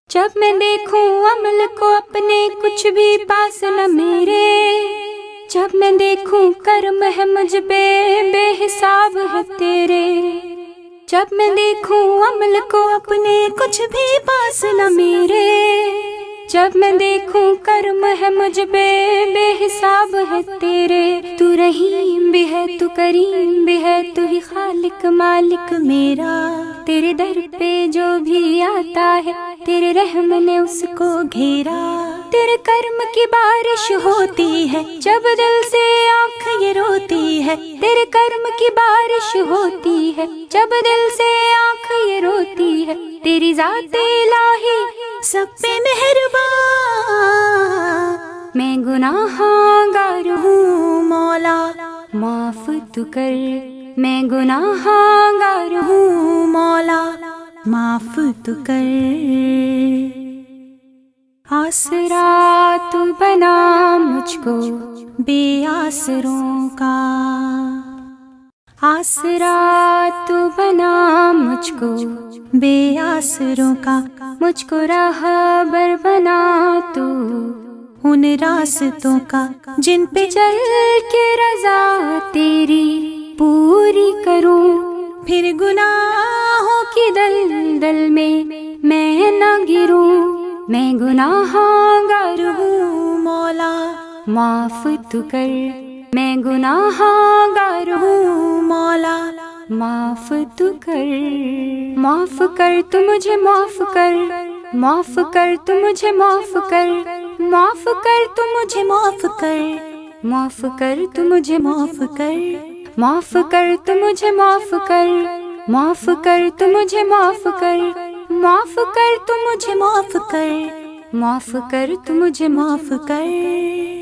जब मैं देखूं अमल को अपने कुछ भी पास न मेरे, जब मैं देखूं कर्म है मुझ पे बेहिसाब है तेरे, जब मैं देखूं अमल को अपने कुछ भी पास न मेरे, जब मैं देखूं कर्म है मुझ पे बेहिसाब है तेरे। तू रहीम भी है तू करीम भी है, तू ही खालिक मालिक मेरा। तेरे दर पे जो भी आता है तेरे रहम ने उसको घेरा। तेरे कर्म की बारिश होती है जब दिल से आँख ये रोती है, तेरे कर्म की बारिश होती है जब दिल से आँख ये रोती है। तेरी ज़ात इलाही सब पे मेहरबान, मैं गुनाहगार हूँ मौला माफ तू कर। मैं गुनाहगार हूँ मौला माफ तू कर। आसरा तू बना मुझको बेआसरों का, आसरा तू बना मुझको बेआसरों का। मुझको राहबर बना तू उन रास्तों का जिन पे चल के रज़ा तेरी पूरी करूं। फिर गुनाहों की दलदल में मैं न गिरूं। मैं गुनाहगार हूँ मौला माफ तू कर। मैं गुनाहगार हूँ मौला माफ तू कर। माफ कर तू मुझे माफ कर, माफ कर तू मुझे माफ कर, माफ कर तू मुझे माफ कर, माफ कर तू मुझे माफ कर, माफ कर तू मुझे माफ कर, माफ कर तू मुझे माफ कर, माफ कर तू मुझे माफ कर, माफ कर तू मुझे माफ कर।